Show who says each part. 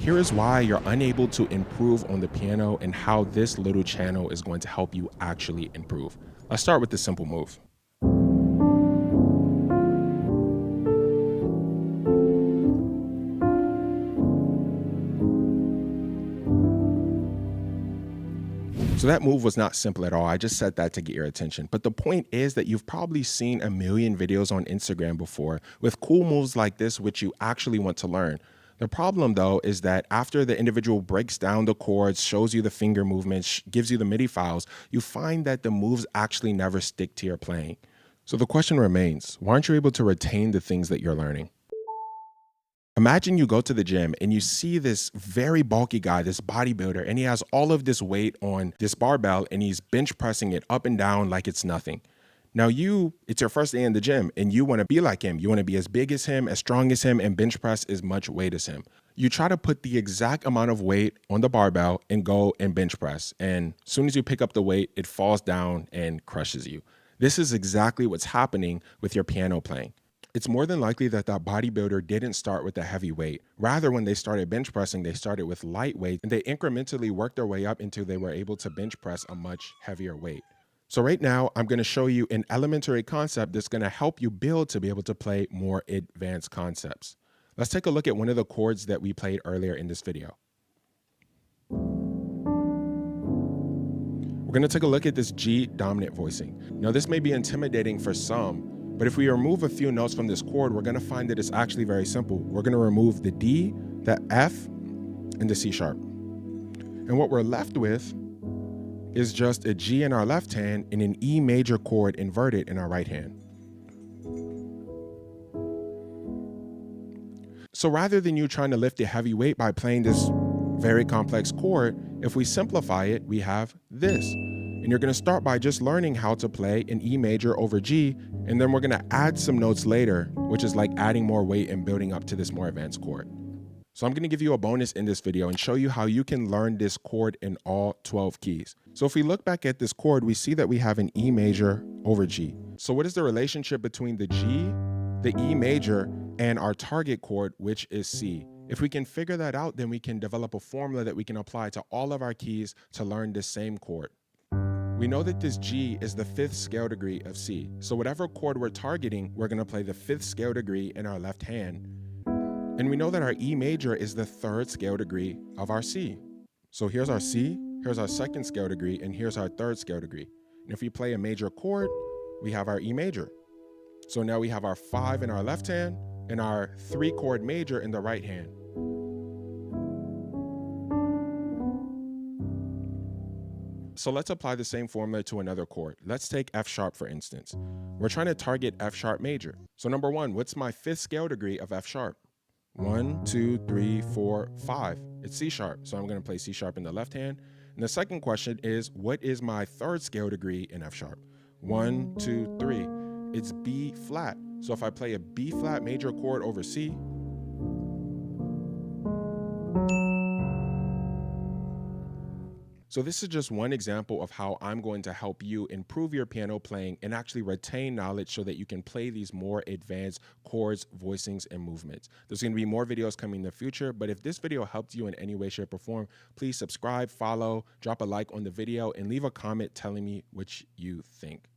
Speaker 1: Here is why you're unable to improve on the piano and how this little channel is going to help you actually improve. Let's start with the simple move. So that move was not simple at all. I just said that to get your attention. But the point is that you've probably seen a million videos on Instagram before with cool moves like this, which you actually want to learn. The problem though is that after the individual breaks down the chords, shows you the finger movements, gives you the MIDI files, you find that the moves actually never stick to your playing. So the question remains, why aren't you able to retain the things that you're learning? Imagine you go to the gym and you see this very bulky guy, this bodybuilder, and he has all of this weight on this barbell and he's bench pressing it up and down like it's nothing. Now it's your first day in the gym and you want to be like him. You want to be as big as him, as strong as him, and bench press as much weight as him. You try to put the exact amount of weight on the barbell and go and bench press. And as soon as you pick up the weight, it falls down and crushes you. This is exactly what's happening with your piano playing. It's more than likely that that bodybuilder didn't start with a heavy weight. Rather, when they started bench pressing, they started with light weight and they incrementally worked their way up until they were able to bench press a much heavier weight. So right now, I'm going to show you an elementary concept that's going to help you build to be able to play more advanced concepts. Let's take a look at one of the chords that we played earlier in this video. We're going to take a look at this G dominant voicing. Now, this may be intimidating for some, but if we remove a few notes from this chord, we're going to find that it's actually very simple. We're going to remove the D, the F, and the C sharp. And what we're left with is just a G in our left hand and an E major chord inverted in our right hand. So rather than you trying to lift a heavy weight by playing this very complex chord, if we simplify it, we have this. And you're going to start by just learning how to play an E major over G, and then we're going to add some notes later, which is like adding more weight and building up to this more advanced chord. So I'm going to give you a bonus in this video and show you how you can learn this chord in all 12 keys. So if we look back at this chord, we see that we have an E major over G. So what is the relationship between the G, the E major, and our target chord, which is C? If we can figure that out, then we can develop a formula that we can apply to all of our keys to learn this same chord. We know that this G is the 5th scale degree of C. So whatever chord we're targeting, we're going to play the 5th scale degree in our left hand. And we know that our E major is the 3rd scale degree of our C. So here's our C, here's our 2nd scale degree, and here's our 3rd scale degree. And if we play a major chord, we have our E major. So now we have our 5 in our left hand and our 3 chord major in the right hand. So let's apply the same formula to another chord. Let's take F sharp, for instance. We're trying to target F sharp major. So number one, what's my 5th scale degree of F sharp? 1, 2, 3, 4, 5. It's C sharp. So I'm going to play C sharp in the left hand. And the second question is, what is my 3rd scale degree in F sharp? 1, 2, 3. It's B flat. So if I play a B flat major chord over C, so this is just one example of how I'm going to help you improve your piano playing and actually retain knowledge so that you can play these more advanced chords, voicings, and movements. There's going to be more videos coming in the future, but if this video helped you in any way, shape, or form, please subscribe, follow, drop a like on the video, and leave a comment telling me what you think.